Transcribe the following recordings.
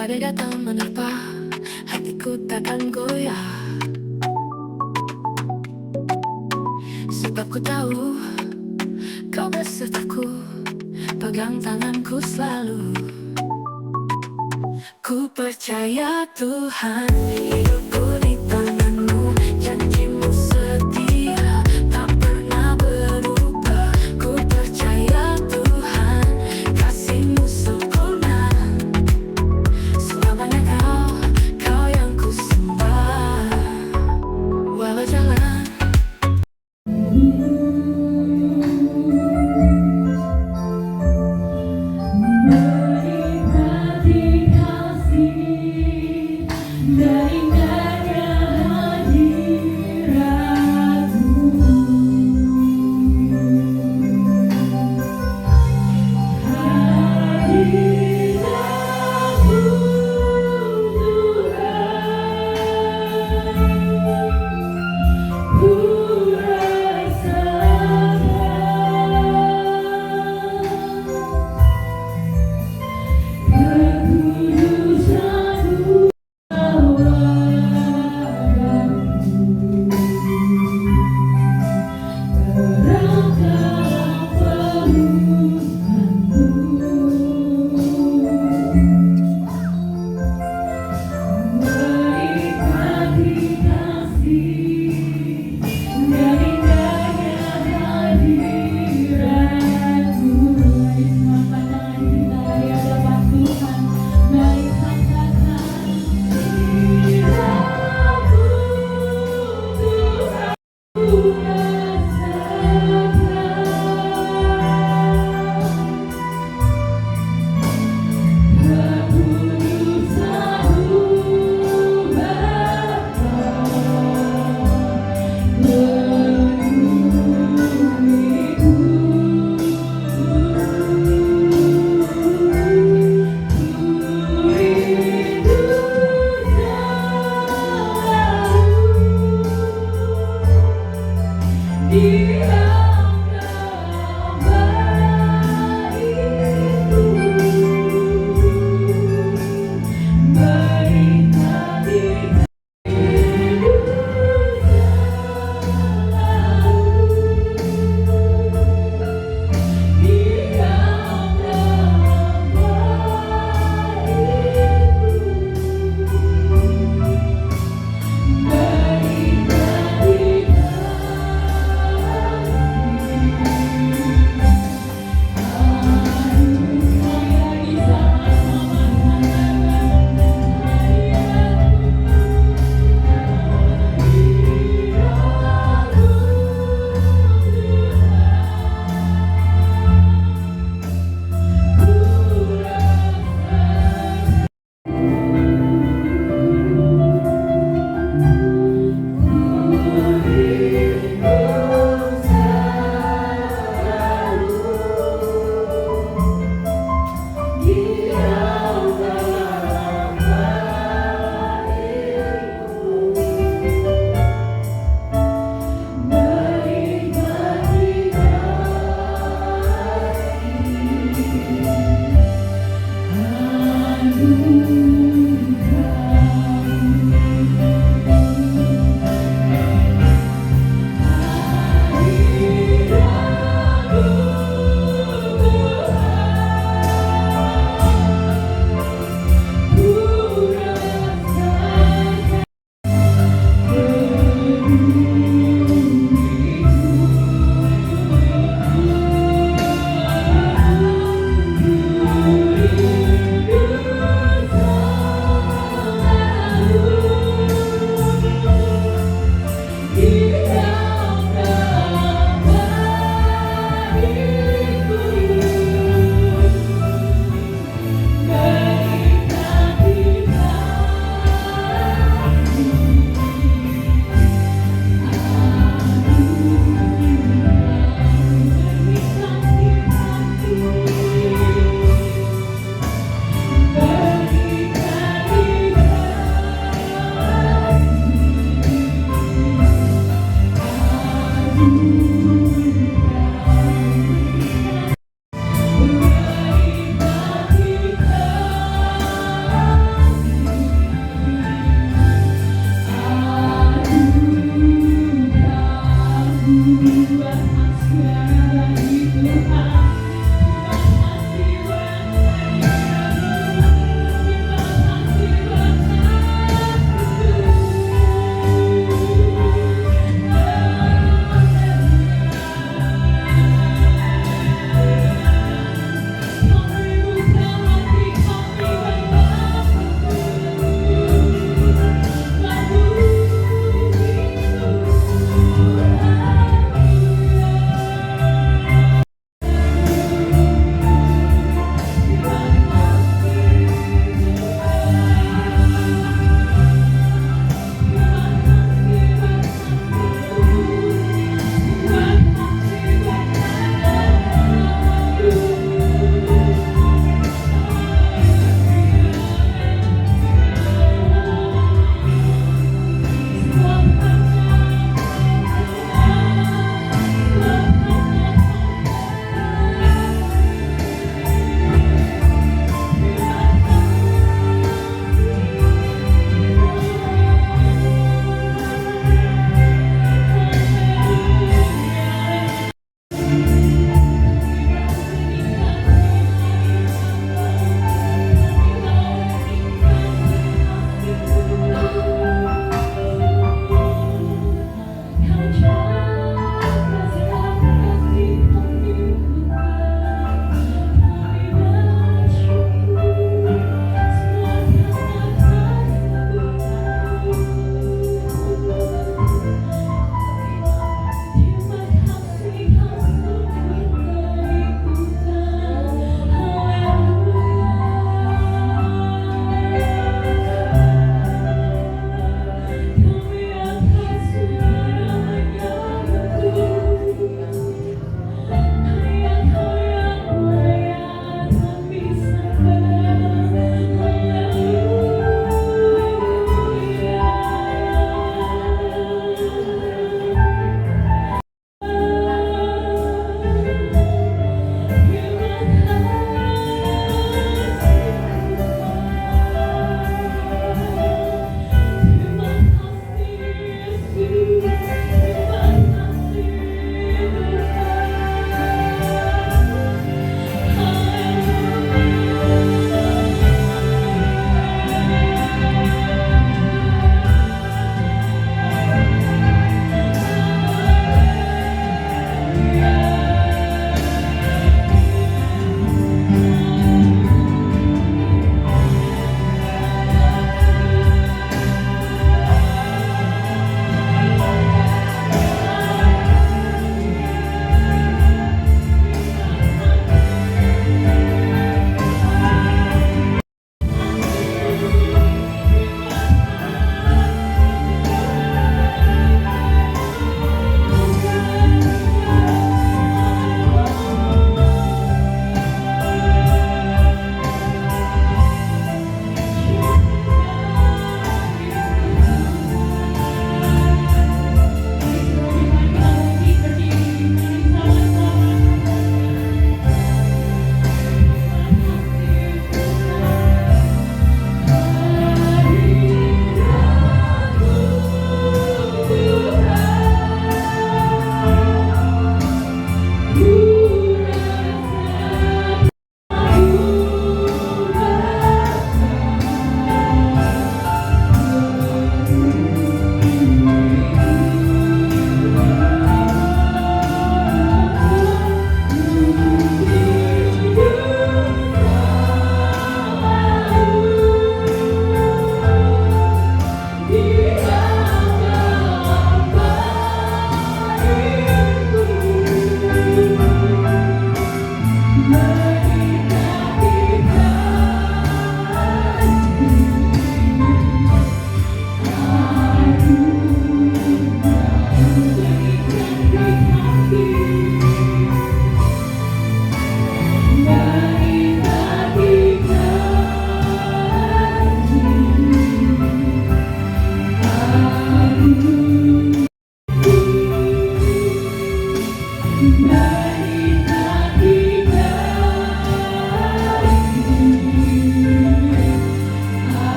badai datang menerpa, hatiku takkan goyah. Sebab ku tahu kau besertaku, pegang tanganku selalu. Ku percaya Tuhan, hidupku di tanganmu, janjimu setia, tak pernah berubah. Ku percaya Tuhan, kasihmu sempurna, selamanya kau yang ku sembah. Walau jalan menikmati kasih dan indahnya hadiratmu. Hadiratmu Tuhan,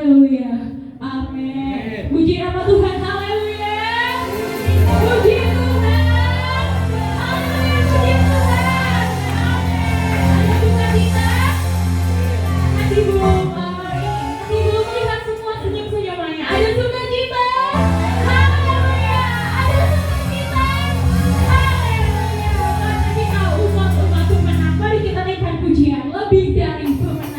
Haleluya. Amin. Puji nama Tuhan. Haleluya. Puji Tuhan. Haleluya. Puji Tuhan. Ada sukacita. Ibu melihat semua senyum-senyumannya. Ada sukacita. Haleluya. Ada sukacita. Haleluya. Karena kita umat-umat pemenang. Mari kita naikkan pujian lebih dari pemenang.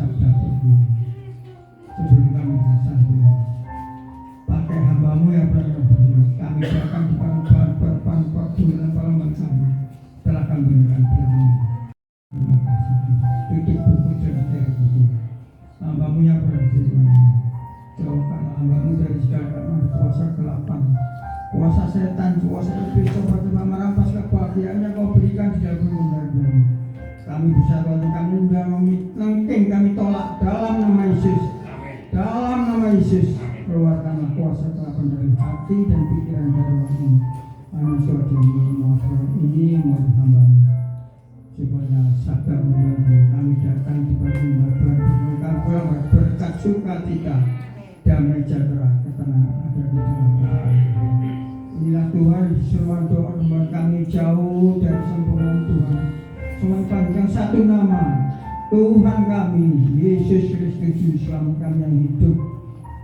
sabda Tuhan. Sebelum kami bersanding, pakai hamba-Mu yang berdiri, kami akan berpan dengan perlambang kami telah kami berikan firman. Terima kasih. Tutup buku cerita buku. Hamba-Mu yang berdiri, jauhkan hamba-Mu dari segala kuasa gelapang, kuasa setan, kuasa iblis, coba merampas kebahagiaannya Kau berikan di dalam benar-benar. Kami bisa bantu kami mengking kami tolak dalam nama Yesus. Dalam nama Yesus, keluarkanlah kuasa kelapan dari hati dan pikiran dari ini. Manusia ini mohon hamba supaya sadar menjadi kami datang di pagi berkat sukacita, damai sejahtera, ketenangan ada di dalam Tuhan. Inilah Tuhan, semua doa kami jauh dari sempurna Tuhan. Semua panjang satu nama Tuhan kami Yesus Kristus Selamat kami yang hidup.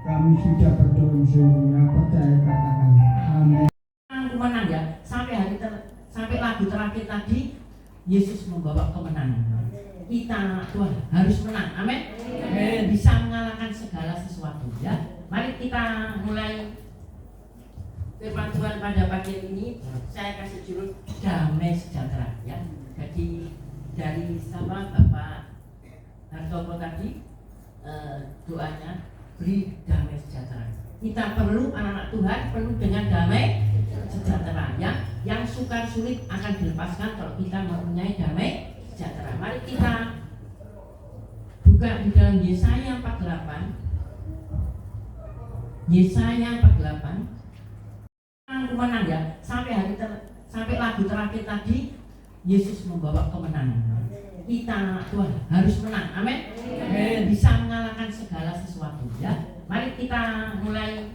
Kami sudah berdoa seluruhnya, percaya katakan amin. Menang ya, sampai lagu terakhir tadi Yesus membawa kemenangan. Kita Tuhan harus menang, amin. Bisa mengalahkan segala sesuatu ya. Mari kita mulai firman Tuhan pada pagi ini. Saya kasih judul damai sejahtera ya. Jadi dari sama Bapak Hartopo tadi doanya beri damai sejahtera. Kita perlu anak-anak Tuhan penuh dengan damai sejahtera ya. Yang sukar sulit akan dilepaskan kalau kita mempunyai damai sejahtera. Mari kita buka di dalam Yesaya 48. Yesaya 48. Menang ya, sampai lagu terakhir tadi Yesus membawa kemenangan. Kita Tuhan harus menang, amin. Bisa mengalahkan segala sesuatu ya. Mari kita mulai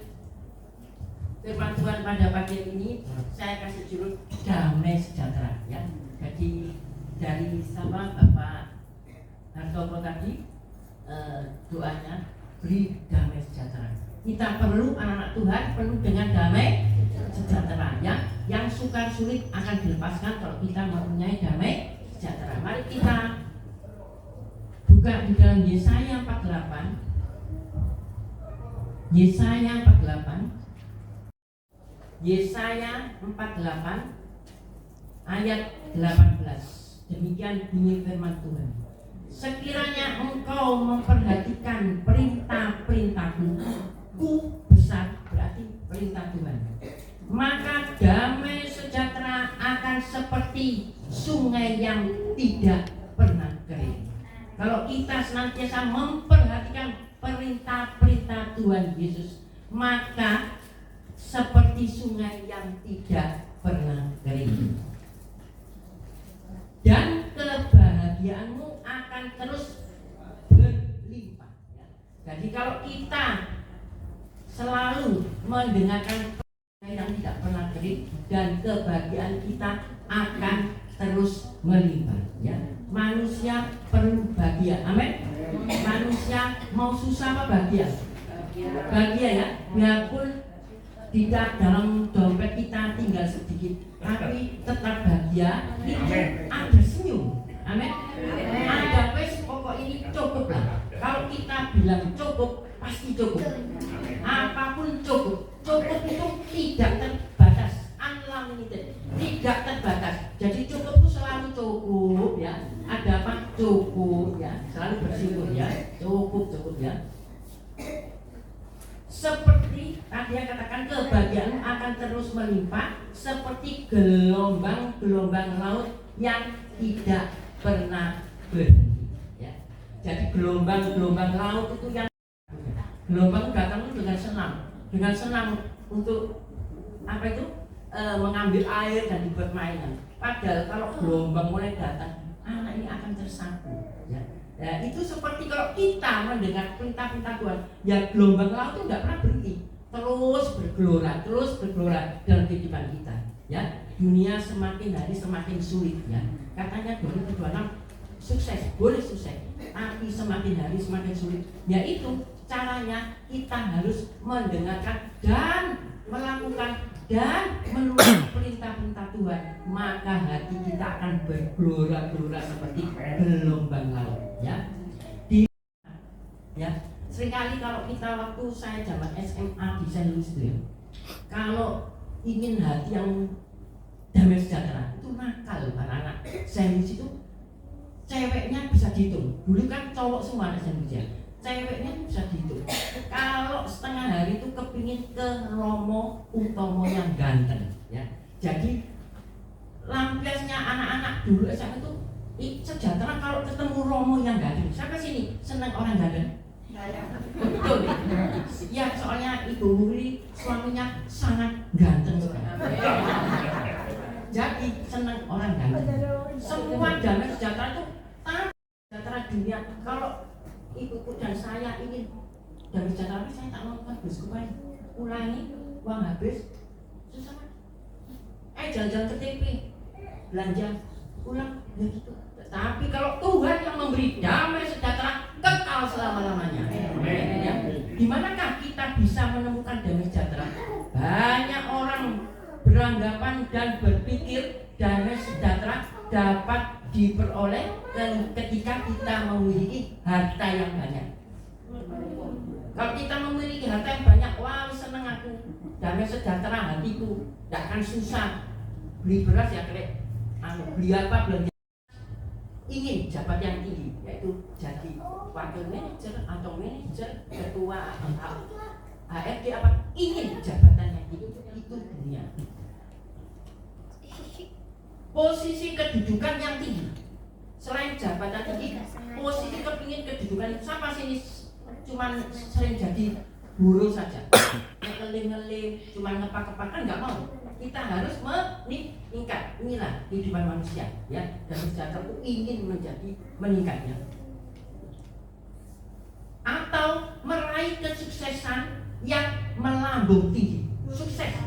firman Tuhan pada pagi ini. Saya kasih judul damai sejahtera ya. Jadi dari sama Bapak Hartopo tadi doanya beri damai sejahtera. Kita perlu anak-anak Tuhan penuh dengan damai sejahtera ya. Yang sukar sulit akan dilepaskan kalau kita mempunyai damai sejahtera. Mari kita buka di dalam Yesaya 48. Yesaya 48. Yesaya 48 ayat 18. Demikian bunyi firman Tuhan. Sekiranya engkau memperhatikan perintah-perintahku, ku besar berarti perintah Tuhan, maka damai sejahtera akan seperti sungai yang tidak pernah kering. Kalau kita senantiasa memperhatikan perintah-perintah Tuhan Yesus, maka seperti sungai yang tidak pernah kering. Dan kebahagiaanmu akan terus berlimpah. Jadi kalau kita selalu mendengarkan yang tidak pernah kering, dan kebahagiaan kita akan terus melimpah ya. Manusia perlu bahagia, amin. Manusia mau susah apa bahagia? Bahagia ya. Biarpun tidak dalam dompet kita tinggal sedikit, tapi tetap bahagia. Itu ada senyum, amin. Ada wes pokok ini cukup lah. Kalau kita bilang cukup, pasti cukup. Apapun cukup. Cukup itu tidak terbatas, unlimited, tidak terbatas. Jadi cukup itu selalu cukup ya. Ada apa? Cukup ya. Selalu bersyukur ya. Cukup ya. Seperti tadi yang katakan, kebahagiaan akan terus melimpah seperti gelombang-gelombang laut yang tidak pernah berhenti ya. Jadi gelombang-gelombang laut itu yang gelombang datang dengan senang untuk apa itu mengambil air dan dibuat mainan. Padahal kalau gelombang mulai datang, anak ini akan tersapu ya. Ya, itu seperti kalau kita mendengar perintah-perintah Tuhan, ya gelombang laut itu tidak pernah berhenti, terus bergelora dalam kehidupan kita ya. Dunia semakin hari semakin sulit ya. Katanya 2026 sukses, boleh sukses, tapi semakin hari semakin sulit. Yaitu caranya kita harus mendengarkan dan melakukan dan menurut perintah-perintah Tuhan, maka hati kita akan bergelora-gelora seperti gelombang laut ya. Ya, seringkali kalau kita waktu saya zaman SMA di Saint Louis itu ya, kalau ingin hati yang damai sejahtera itu nakal anak-anak Saint Louis itu, ceweknya bisa dihitung. Dulu kan cowok semua anak Saint Louis ya, ceweknya bisa dihitung. Kalau setengah hari itu kepingin ke Romo Utomo yang ganteng, ya. Jadi lampiasnya anak-anak dulu SMA itu sejahtera kalau ketemu Romo yang ganteng. Siapa sini senang orang ganteng? Betul ya, soalnya Ibu Wuri suaminya sangat ganteng sekali. Jadi senang orang ganteng. Semua damai sejahtera itu sejahtera dunia. Kalau ibuku dan saya ingin damai sejahtera, saya tak mau kan biskupan ulangi uang habis susah. Jalan-jalan ke TP belanja ulang ya gitu. Tapi kalau Tuhan yang memberi damai sejahtera kekal selama-lamanya, ya. Di manakah kita bisa menemukan damai sejahtera? Banyak orang beranggapan dan berpikir damai sejahtera dapat diperoleh ketika kita memiliki harta yang banyak. Kalau kita memiliki harta yang banyak, wah seneng aku, damai sejahtera hatiku, tidak akan susah. Beli beras ya kira, beli apa belanja. Ingin jabat yang tinggi, yaitu jadi wakil manajer atau manajer, ketua HRD apa, ingin jabatan yang tinggi, itu dunia. Posisi kedudukan yang tinggi, selain jabatan tinggi, posisi kepingin kedudukan itu siapa sini cuman sering jadi buruh saja, ngeling-ngeling, cuman ngepak-kepak kan nggak mau. Kita harus meningkat, inilah kehidupan manusia, ya. Dan sejahtera itu ingin meningkatnya, atau meraih kesuksesan yang melambung tinggi, sukses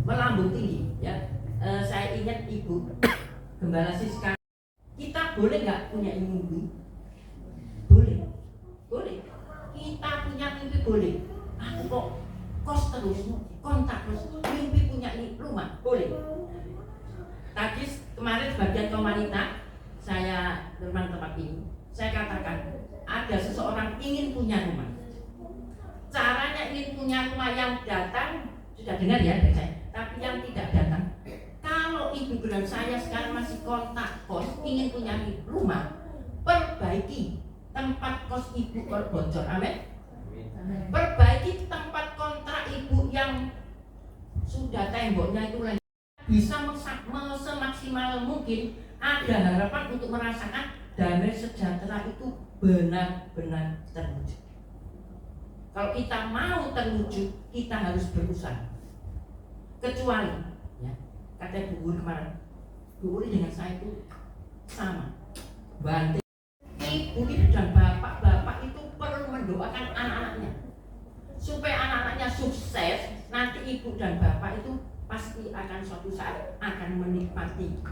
melambung tinggi, ya. Saya ingat Ibu Gembala Siska, kita boleh nggak punya mimpi? Boleh, boleh. Kita punya mimpi boleh. Aku kok kos terus, kontak terus, mimpi punya rumah, boleh. Tadi kemarin sebagian kaum wanita, saya teman tempat ini, saya katakan ada seseorang ingin punya rumah. Caranya ingin punya rumah yang datang, sudah dengar ya dari saya, tapi yang tidak datang. Kalau ibu bilang saya sekarang masih kontak kos, ingin punya rumah, perbaiki tempat kos ibu kalau bocor, amin. Perbaiki tempat kontrak ibu yang sudah temboknya itu lagi. Bisa semaksimal mungkin ada harapan untuk merasakan damai sejahtera itu benar-benar terwujud. Kalau kita mau terwujud, kita harus berusaha. Kecuali, ya, kata Bu Wuri kemarin, Bu Wuri dengan saya itu sama, banting. Ibu dan bapak itu perlu mendoakan anak-anaknya supaya anak-anaknya sukses. Nanti ibu dan bapak itu pasti akan suatu saat akan menikmati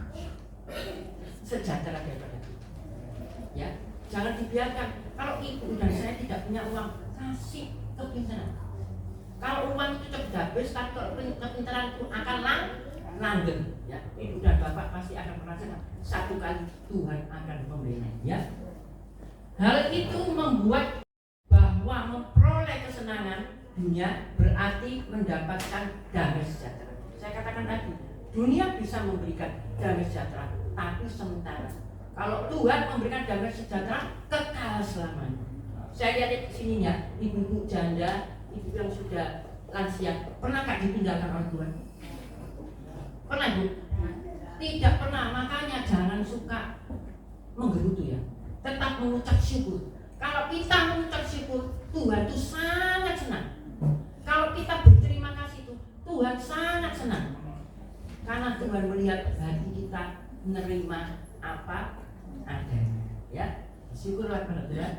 sejahtera daripada kita. Ya, jangan dibiarkan. Kalau ibu dan saya tidak punya uang, kasih kepintaran. Kalau uang itu cepat habis, tapi kalau kepintaran itu akan langgeng. Ya, ibu dan bapak pasti akan merasakan satu kali Tuhan akan memberinya. Ya. Hal itu membuat bahwa memperoleh kesenangan dunia berarti mendapatkan damai sejahtera. Saya katakan tadi, dunia bisa memberikan damai sejahtera, tapi sementara. Kalau Tuhan memberikan damai sejahtera, kekal selamanya. Saya lihat di sini ya, ibu-ibu janda, ibu yang sudah lansia, pernah gak ditinggalkan oleh Tuhan? Pernah, Bu? Tidak pernah, makanya jangan suka menggerutu ya. Tetap mengucap syukur. Kalau kita mengucap syukur, Tuhan itu sangat senang. Kalau kita berterima kasih itu, Tuhan sangat senang. Karena Tuhan melihat hati kita menerima apa adanya. Ya, syukurlah kepada Tuhan.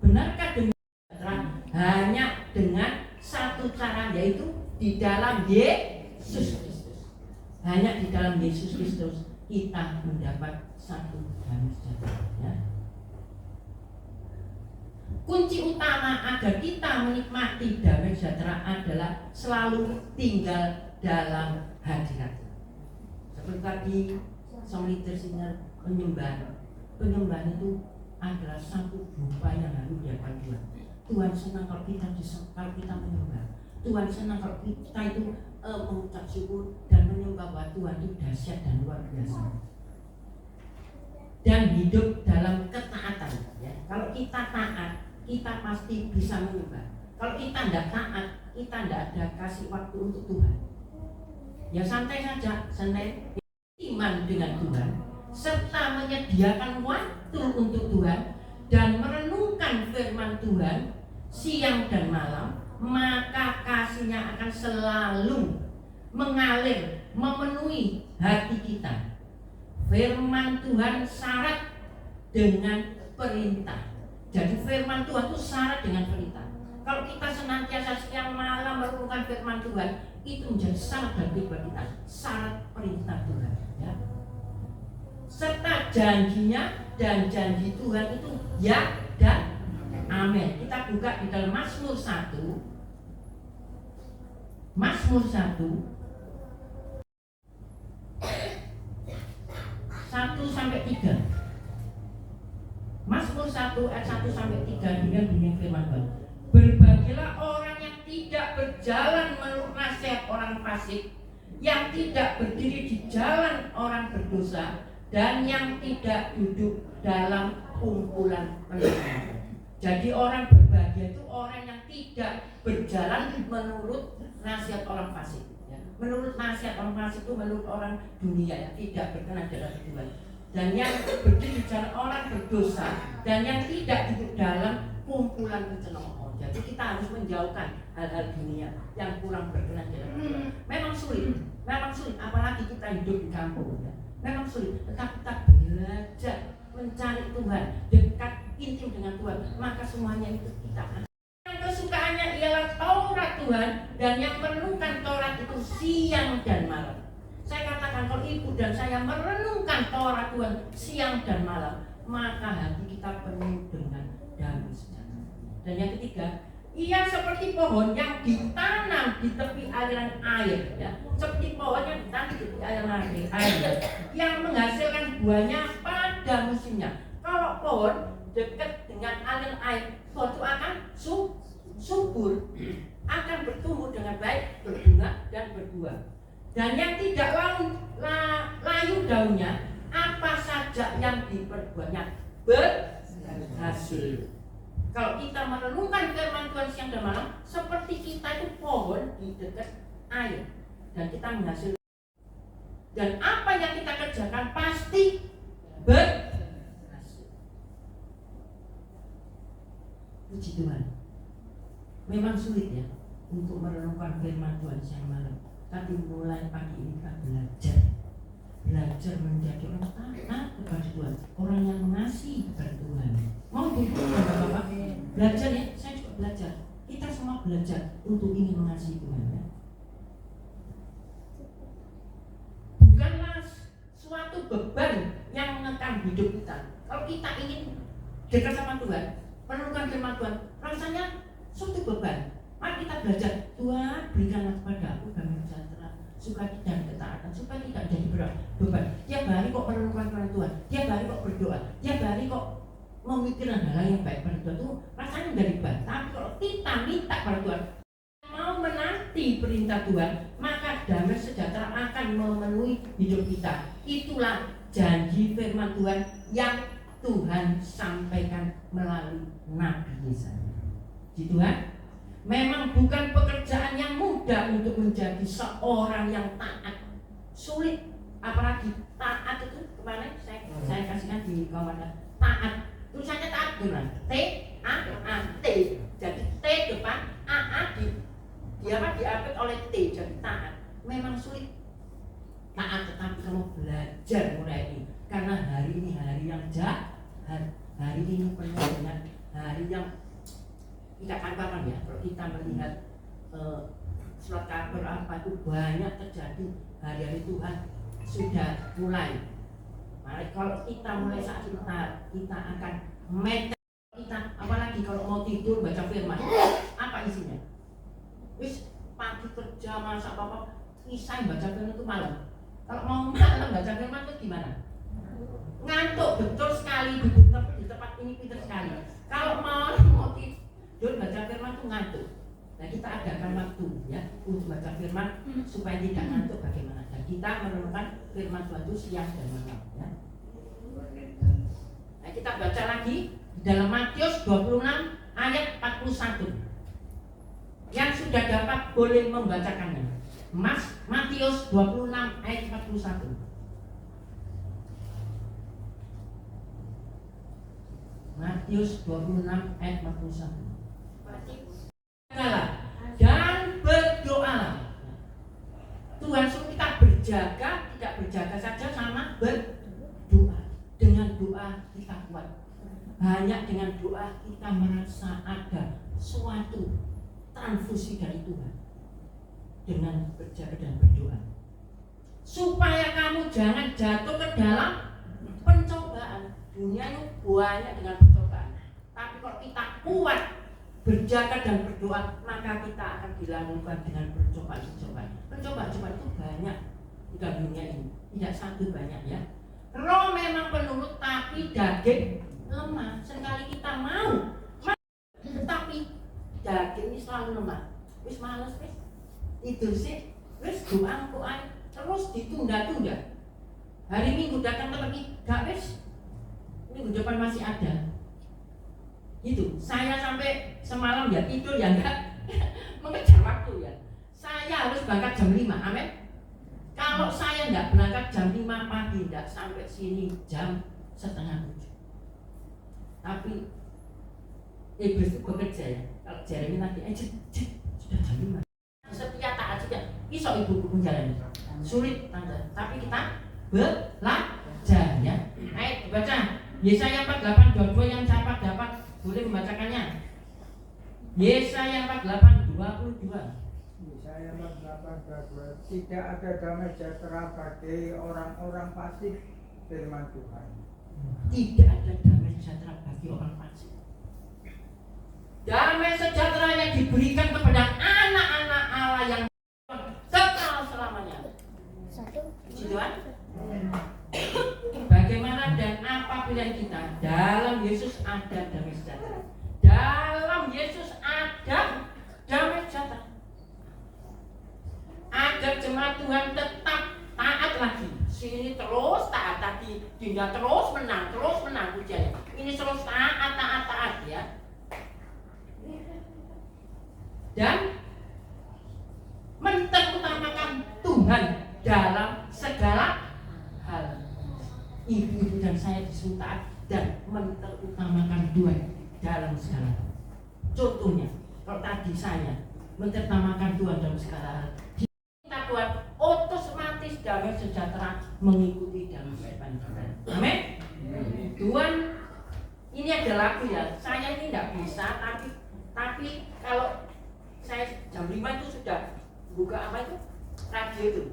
Benarkah demikian? Hanya dengan satu cara, yaitu di dalam Yesus Kristus. Hanya di dalam Yesus Kristus kita mendapat satu damai sejahtera. Ya. Kunci utama agar kita menikmati damai sejahtera adalah selalu tinggal dalam hadirat. Seperti tadi song leader singer penyembahan itu adalah satu rupa yang harus dihadapan Tuhan. Tuhan senang kalau kita menyembah. Tuhan senang kalau kita itu mengucap syukur dan menyembah bahwa Tuhan itu dahsyat dan luar biasa. Dan hidup dalam ketaatan. Ya. Kalau kita taat, kita pasti bisa menyembah. Kalau kita tidak taat, kita tidak ada kasih waktu untuk Tuhan. Ya santai saja, Senin iman dengan Tuhan, serta menyediakan waktu untuk Tuhan dan merenungkan firman Tuhan siang dan malam, maka kasihnya akan selalu mengalir, memenuhi hati kita. Firman Tuhan syarat dengan perintah. Jadi firman Tuhan itu syarat dengan perintah. Kalau kita senantiasa siang malam merenungkan firman Tuhan, itu menjadi syarat bagi kita, syarat perintah Tuhan. Ya. Serta janjinya dan janji Tuhan itu ya dan amin. Kita buka di dalam Mazmur 1. Mazmur 1 sampai 3. Mazmur 1 ayat 1 sampai 3 dengan bunyi firman Tuhan. Berbahagialah orang yang tidak berjalan menurut nasihat orang fasik, yang tidak berdiri di jalan orang berdosa, dan yang tidak duduk dalam kumpulan pendosa. Jadi orang berbahagia itu orang yang tidak berjalan menurut nasihat orang fasik. Ya. Menurut nasihat orang fasik itu menurut orang dunia yang tidak berkenan dalam Tuhan. Dan yang berdiri di jalan orang berdosa, dan yang tidak duduk dalam kumpulan pencenomo. Jadi kita harus menjauhkan hal-hal dunia yang kurang berkenan dalam Tuhan. Memang sulit, apalagi kita hidup di kampung. Ya. Memang sulit, tetapi kita belajar mencari Tuhan, dekat intim dengan Tuhan, maka semuanya itu kita akan. Yang kesukaannya ialah Taurat Tuhan, dan yang merenungkan Taurat itu siang dan malam. Saya katakan kalau ibu dan saya merenungkan Taurat Tuhan siang dan malam, maka hati kita penuh dengan damai sejahtera. Dan yang ketiga, ia seperti pohon yang ditanam di tepi aliran air, ya. Seperti pohon yang ditanam di tepi aliran air, yang menghasilkan buahnya pada musimnya. Kalau pohon dekat dengan aliran air, pohon itu akan subur, akan bertumbuh dengan baik, berbunga dan berbuah. Dan yang tidak layu daunnya, apa saja yang diperbuatnya berhasil. Kalau kita merenungkan firman Tuhan siang dan malam, seperti kita itu pohon di dekat air, dan kita menghasilkan. Dan apa yang kita kerjakan pasti berhasil. Puji Tuhan. Memang sulit ya untuk merenungkan firman Tuhan siang malam. Tapi mulai pagi ini kita belajar menjadi orang taat kepada Tuhan, orang yang mengasihi kepada Tuhan. Mau Bapak-bapak belajar ya, saya juga belajar. Kita semua belajar untuk ingin mengasihi Tuhan. Ya. Bukanlah suatu beban yang mengekang hidup kita. Kalau kita ingin dekat sama Tuhan, merenungkan firman Tuhan, rasanya suatu beban. Mari kita belajar, Tuhan berikanlah kepada aku damai sejahtera, sukacita dan ketaatan, supaya tidak jadi beban. Tiap hari kok merenungkan firman Tuhan, tiap hari kok berdoa, tiap hari kok memikirkan hal yang baik pada Tuhan, itu rasanya menjadi beban. Tapi kalau kita minta pada Tuhan, mau menanti perintah Tuhan, maka damai sejahtera akan memenuhi hidup kita. Itulah janji firman Tuhan yang Tuhan sampaikan melalui Nabi Yesaya. Di Tuhan, memang bukan pekerjaan yang mudah untuk menjadi seorang yang taat. Sulit, apalagi taat itu kemarin saya kasihkan di kawan taat. Tulisannya taat gimana? T-A-A-T. Jadi T depan, A-A diapit oleh T, jadi taat. Memang sulit taat, tetapi kamu belajar mulai ini, karena hari ini hari yang jahat, hari ini penuh dengan hari yang tidak kapan ya. Kalau kita melihat surat kabar apa itu banyak terjadi, hari-hari Tuhan sudah mulai. Mari kalau kita mulai saat kita akan kita, apalagi kalau mau tidur baca firman, apa isinya? Wis pagi kerja masak apa, kisah baca firman itu malam. Kalau mau malam baca firman itu gimana? Ngantuk betul sekali di tempat ini pintar sekali. Kalau mau tidur baca firman itu ngantuk. Nah kita adakan waktu ya untuk baca firman supaya tidak ngantuk bagaimana. Dan kita menemukan firman Tuhan itu siang dan malam ya. Nah kita baca lagi di dalam Matius 26 ayat 41. Yang sudah dapat boleh membacakannya. Matius 26 ayat 41. Matius 26 ayat 41. Dan berdoalah. Tuhan suruh kita berjaga, tidak berjaga saja sama berdoa. Dengan doa kita kuat. Hanya dengan doa kita merasa ada suatu transfusi dari Tuhan. Dengan berjaga dan berdoa. Supaya kamu jangan jatuh ke dalam pencobaan. Dunia itu banyak dengan pencobaan. Tapi kalau kita kuat berjaga dan berdoa, maka kita akan dilakukan dengan percobaan-percobaan. Percobaan-percobaan itu banyak di dalam dunia ini. Tidak satu, banyak ya. Roh memang penurut tapi daging lemah. Sekali kita mau, tetapi daging ini selalu lemah. Wis males wis. Tidur sih, wis doa terus ditunda-tunda. Hari Minggu datang lagi, gak wis. Minggu depan masih ada. Itu saya sampai semalam ya tidur ya enggak mengejar waktu ya. Saya harus berangkat jam 5, amin. Kalau saya enggak berangkat jam 5 pagi, enggak sampai sini jam setengah 7. Tapi iblis itu bekerja ya. Kalau Jeremy nanti sudah jam 5. Setia taat saja. Iso ibu-ibu jalan. Sulit tante. Tapi kita belajar ya. Ayo dibaca. Yesaya 48:22 yang dapat boleh membacakannya. Yesaya 48:22. Yesaya 48:22. Tidak ada damai sejahtera bagi orang-orang fasik, firman Tuhan. Tidak ada damai sejahtera bagi orang fasik. Damai sejahtera yang diberikan kepada anak-anak Allah yang kekal selamanya. Puji Tuhan. Bagaimana dan apa pilihan kita? Dalam Yesus ada damai sejahtera. Dalam Yesus ada damai sejahtera. Agar jemaat Tuhan tetap taat lagi. Sini terus taat, tadi Dinda terus menang pujiannya. Ini terus taat ya. Dan menterutamakan Tuhan dalam segala hal. Ibu dan saya disuruh taat dan menterutamakan Tuhan dalam segala hal. Contohnya, kalau tadi saya menterutamakan Tuhan dalam segala hal, kita buat otomatis damai sejahtera mengikuti dalam kehidupan kita. Amin. Tuhan, ini ada lagu ya. Saya ini tidak bisa, tapi kalau saya jam 5 itu sudah buka apa itu radio itu,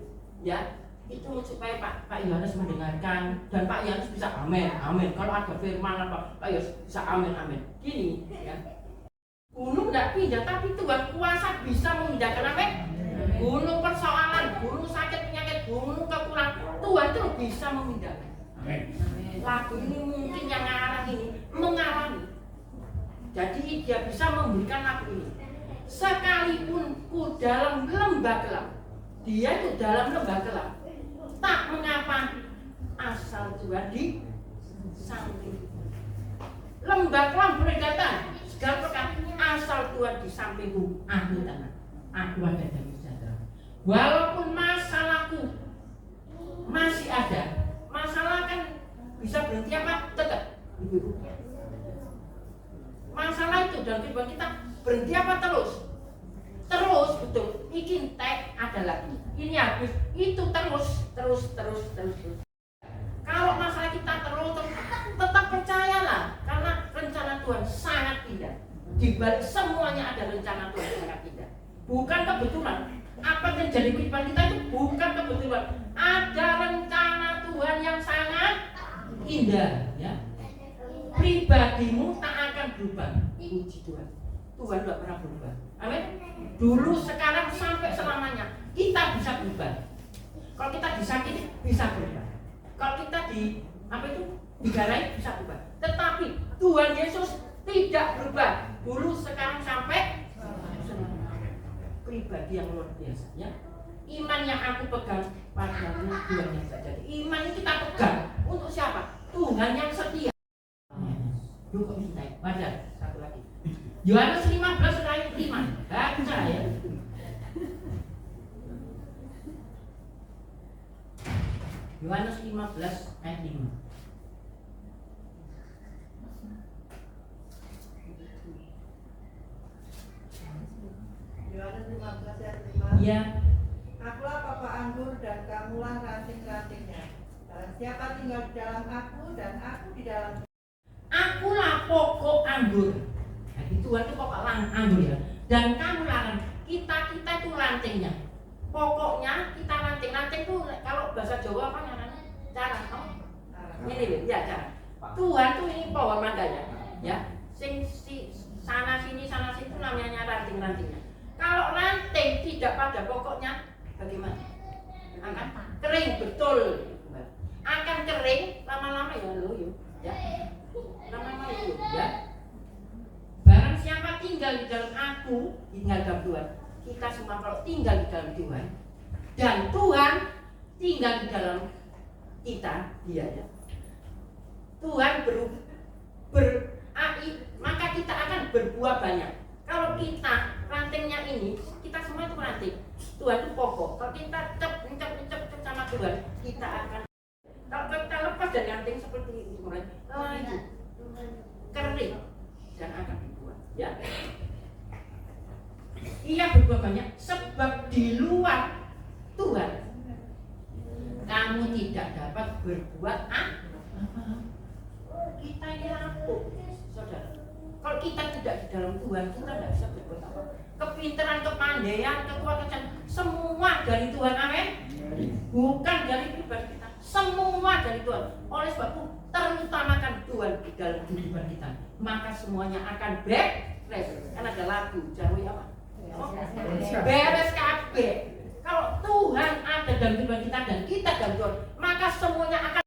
ya. Itu supaya Pak Yohanes mendengarkan dan Pak Yohanes bisa amin. Kalau ada firman apa Pak Yohanes bisa amin. Gini ya. Gunung tidak pindah tapi Tuhan kuasa bisa memindahkan apa? Gunung persoalan, gunung sakit penyakit, gunung kekurangan, Tuhan itu bisa memindahkan. Amin. Lagu ini mungkin yang ngarang ini mengalami. Jadi dia bisa memberikan lagu ini. Sekalipun ku dalam lembah gelap, dia itu dalam lembah gelap. Tak mengapa asal Tuhan di samping. Lembah kelam boleh datang segala perkara, asal Tuhan di sampingku, aku tenang, aku ada damai sejahtera. Walaupun masalahku masih ada, masalah kan bisa berhenti apa? Tetap, ibu. Masalah itu dalam kehidupan kita berhenti apa terus? Terus betul. Iki tek ada lagi. Ini habis. Itu terus. Kalau masalah kita terus tetap percayalah karena rencana Tuhan sangat indah. Di balik semuanya ada rencana Tuhan sangat indah. Bukan kebetulan. Apa yang terjadi di kehidupan kita itu bukan kebetulan. Ada rencana Tuhan yang sangat indah, ya. Pribadimu tak akan berubah. Puji Tuhan. Tuhan tidak pernah berubah. Amin. Dulu, sekarang, sampai selamanya kita bisa berubah. Kalau kita disakiti bisa berubah. Kalau kita Apa itu? Digarai bisa berubah. Tetapi Tuhan Yesus tidak berubah. Dulu, sekarang, sampai selamanya. Pribadi yang luar biasa ya. Iman yang aku pegang padanya Tuhan yang saja. Iman ini kita pegang untuk siapa? Tuhan yang setia. Yuk kok bisa baca satu lagi. Yohanes 15 ayat 5. Baca ya. Yohanes 15 ayat 5. Yohanes 15 ayat 5. Ya. Akulah pokok anggur dan kamulah ranting-rantingnya. Barang siapa tinggal di dalam aku dan aku di dalam. Akulah pokok anggur. Nah, Tuhan itu pokok anggur ya. Dan kamu larang. Kita itu rantingnya. Pokoknya kita ranting itu kalau bahasa Jawa apa namanya? Cara. Ini ya cara. Tuhan tuh ini pohon mandanya. Ya. Sana sini itu namanya ranting-rantingnya. Kalau ranting tidak pada pokoknya, bagaimana? Akan kering betul. Akan kering lama-lama ya loyo. Ya. Lama-lama loyo ya. Barang siapa tinggal di dalam aku, tinggal dalam Tuhan. Kita semua kalau tinggal di dalam Tuhan dan Tuhan tinggal di dalam kita, dia ya. Tuhan maka kita akan berbuah banyak. Kalau kita rantingnya ini, kita semua itu ranting. Tuhan itu pokok. Kalau kita cep sama Tuhan, kita akan. Kalau kita lepas dari ranting seperti ini, laju, kering dan akan dibuat. Ya. Ia berbuah banyak sebab di luar Tuhan kamu tidak dapat berbuat apa. Kita ini rapuh, saudara. Kalau kita tidak di dalam Tuhan, kita tidak bisa berbuat apa. Kepintaran, kepandaian, kekuatan, semua dari Tuhan, amin. Bukan dari pribadi kita, semua dari Tuhan. Oleh sebab itu, terutamakan Tuhan di dalam kehidupan kita, maka semuanya akan beres. Kan ada lagu, Jawi apa? Beres kabeh. Kalau Tuhan ada dalam kehidupan kita dan kita dalam Tuhan, maka semuanya akan.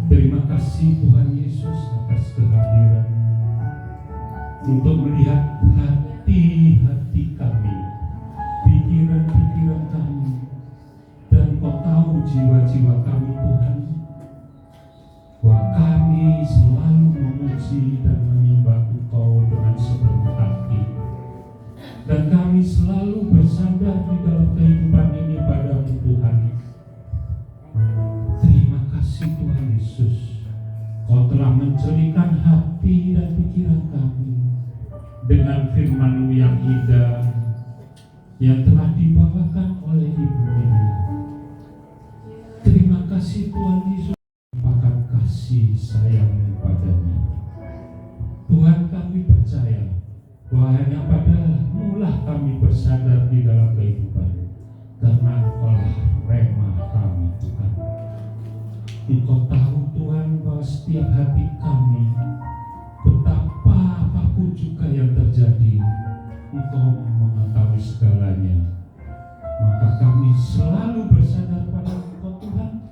Terima kasih Tuhan Yesus atas kehadiran untuk melihat hati-hati kami, pikiran-pikiran kami, dan Kau tahu jiwa-jiwa kami Tuhan, bahwa kami selalu memuji dan menyembah Engkau dengan sepenuh hati, dan kami selalu bersandar di dalam kehidupan ini padamu Tuhan. Terima kasih Tuhan Yesus, Kau telah mencerikan hati dan pikiran kami dengan firman-Mu yang indah yang telah dibawakan oleh Ibu ini. Terima kasih Tuhan Yesus, limpahkan kasih sayang-Mu padanya. Tuhan, kami percaya bahwa hanya pada-Mu lah kami bersandar di dalam kehidupan, karena Engkaulah remah kami Tuhan. Engkau tahu Tuhan bahwa setiap hati kami, betapa apapun juga yang terjadi, Engkau mengetahui segalanya. Maka kami selalu bersandar pada Engkau Tuhan.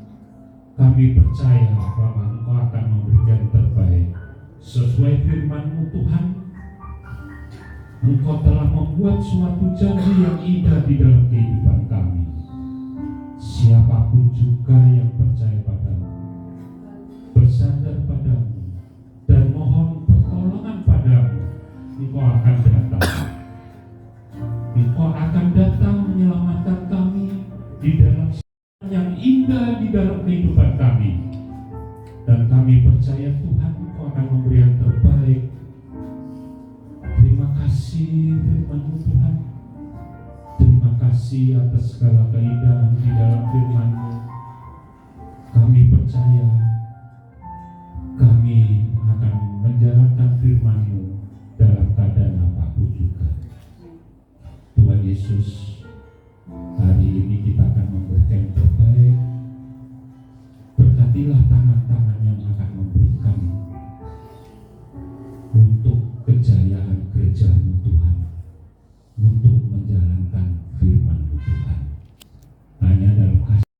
Kami percaya bahwa Engkau akan memberikan terbaik sesuai firman-Mu Tuhan. Engkau telah membuat suatu janji yang indah di dalam kehidupan kami. Siapapun juga yang percaya padamu, bersandar padamu, dan mohon pertolongan padamu, Engkau akan datang. Engkau akan datang menyelamatkan kami di dalam yang indah di dalam kehidupan kami. Dan kami percaya Tuhan, Engkau akan memberi yang terbaik. Terima kasih firman-Mu Tuhan. Terima kasih atas segala keindahan di dalam firman-Mu. Kami percaya kami akan menjalankan firman-Mu dalam keadaan apapun juga. Tuhan Yesus, hari ini kita akan memberikan yang terbaik. Berkatilah tangan-tangan yang akan memberikan untuk kejayaan gereja-Mu Tuhan, untuk menjalankan firman-Mu Tuhan. Hanya dalam kasih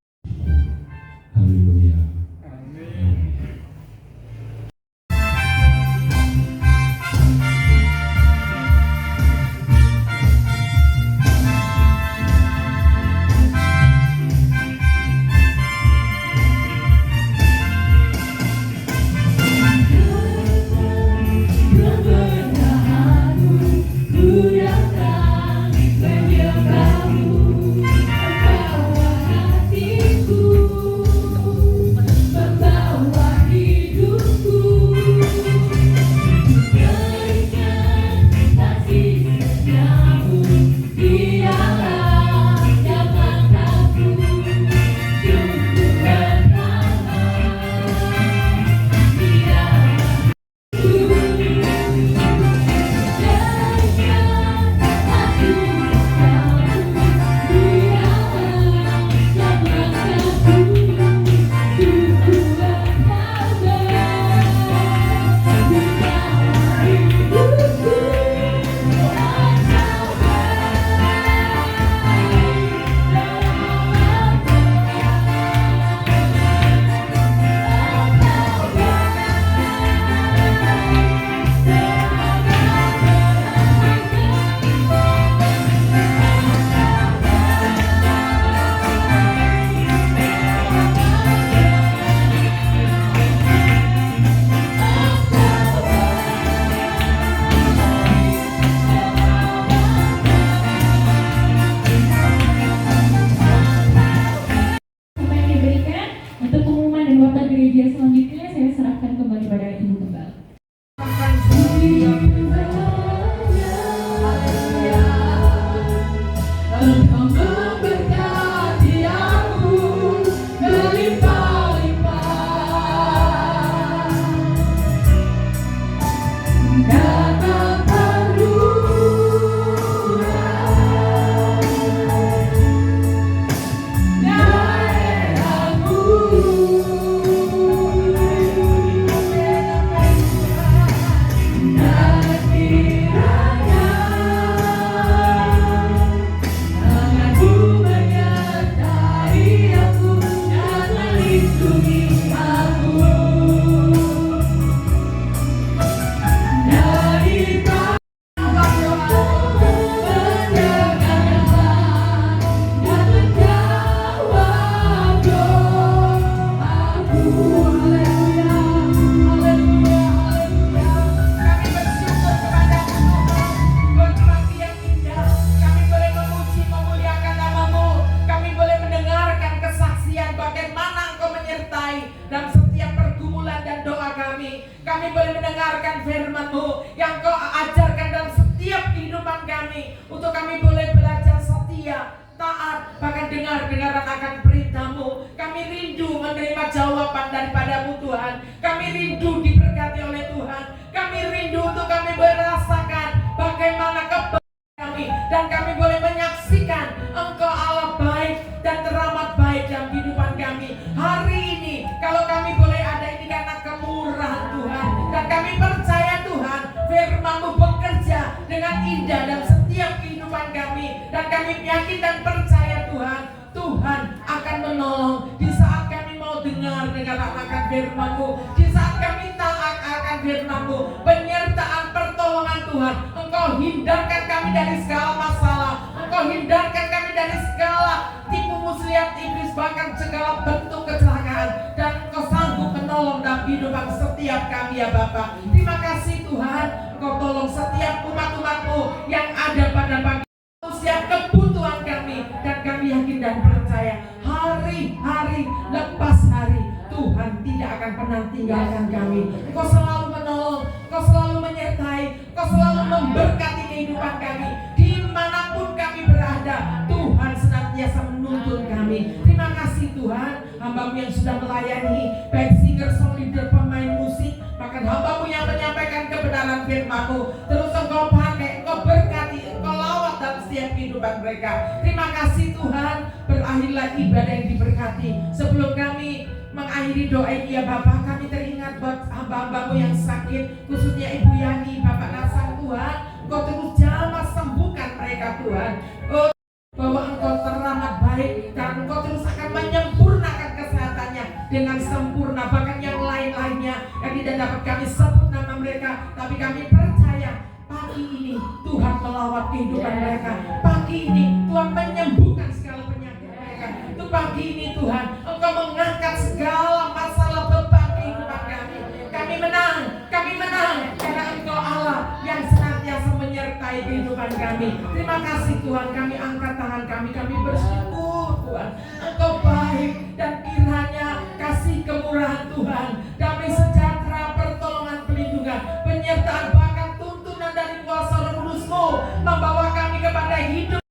boleh mendengarkan firman-Mu yang Kau ajarkan dalam setiap kehidupan kami, untuk kami boleh belajar setia, taat, bahkan dengar-dengaran akan perintah-Mu. Kami rindu menerima jawaban daripada-Mu Tuhan. Kami rindu diberkati oleh Tuhan. Kami rindu untuk kami merasakan bagaimana kebaikan kami, dan kami boleh menyaksikan Engkau Allah baik dan teramat baik dalam kehidupan kami. Hari ini kalau kami boleh ada ini karena kemurahan Tuhan, dan kami percaya Tuhan firman-Mu bekerja dengan indah dalam setiap kehidupan kami, dan kami yakin dan percaya Tuhan, Tuhan akan menolong di saat kami mau dengar akan firman-Mu, di saat kami taat akan firman-Mu, penyertaan pertolongan Tuhan. Engkau hindarkan kami dari segala masalah, Engkau hindarkan kami dari segala tipu muslihat iblis, bahkan segala bentuk kecelakaan, dan Engkau sanggup menolong dalam kehidupan setiap kami ya Bapa. Terima kasih Tuhan, Engkau tolong setiap umat-umat-Mu yang ada pada pagi setiap kebutuhan kami, dan kami yakin dan percaya hari-hari lepas hari Tuhan tidak akan pernah tinggalkan kami. Engkau selalu menolong, Engkau selalu menyertai, Engkau selalu memberkati kehidupan kami dimanapun kami berada. Tuhan senantiasa menuntun kami. Terima kasih Tuhan, hamba-Mu yang sudah melayani, baik singer, song leader, pemain musik, bahkan hamba-Mu yang menyampaikan kebenaran firman-Mu. Terus Engkau pakai, Engkau berkati, Engkau lawat dalam setiap kehidupan mereka. Terima kasih Tuhan, berakhirlah ibadah yang diberkati. Sebelum kami mengakhiri doa ini ya Bapak, kami teringat buat hamba-hamba-Mu yang sakit, khususnya Ibu Yani, Bapak Nasang Tuhan. Engkau terus jamah sembuhkan mereka Tuhan. Oh, bahwa Engkau teramat baik, dan Engkau terus akan menyempurnakan kesehatannya dengan sempurna. Bahkan yang lain-lainnya yang tidak dapat kami sebut nama mereka, tapi kami percaya pagi ini Tuhan melawat kehidupan mereka. Pagi ini Tuhan menyembuhkan segala penyakit mereka. Itu pagi ini Tuhan Engkau mengangkat segala masalah beban kehidupan kami. Kami menang karena Engkau Allah yang senantiasa menyertai kehidupan kami. Terima kasih Tuhan, kami angkat tangan kami bersyukur Tuhan, Engkau baik, dan kiranya kasih kemurahan Tuhan, damai sejahtera, pertolongan, pelindungan, penyertaan, bahkan tuntunan dari kuasa Roh Kudus-Mu membawa kami kepada hidup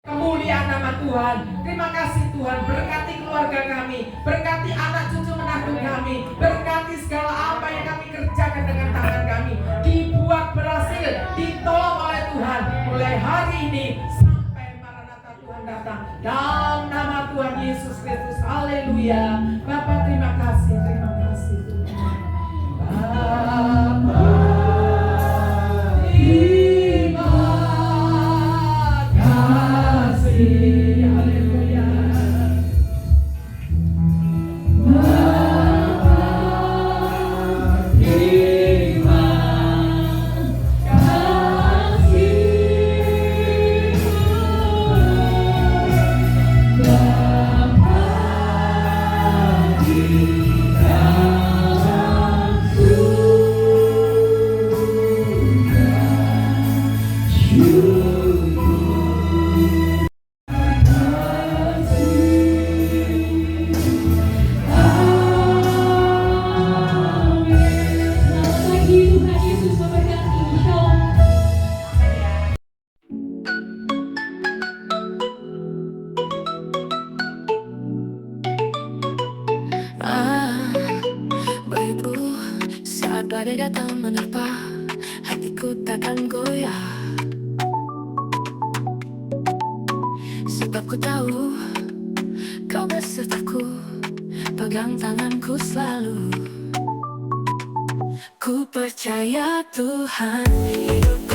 kemuliaan nama Tuhan. Terima kasih Tuhan, berkati keluarga kami, berkati anak cucu menantu kami, berkati segala apa yang kami kerjakan dengan tangan kami, dibuat berhasil, ditolong oleh Tuhan mulai hari ini sampai Maranatha Tuhan datang, dalam nama Tuhan Yesus Kristus. Haleluya. Bapak terima kasih Tuhan. Bapa terima kasih. Haleluya. Beribu saat badai datang menerpa, hatiku takkan goyah. Sebab ku tahu Kau besertaku, pegang tanganku selalu. Ku percaya Tuhan hidup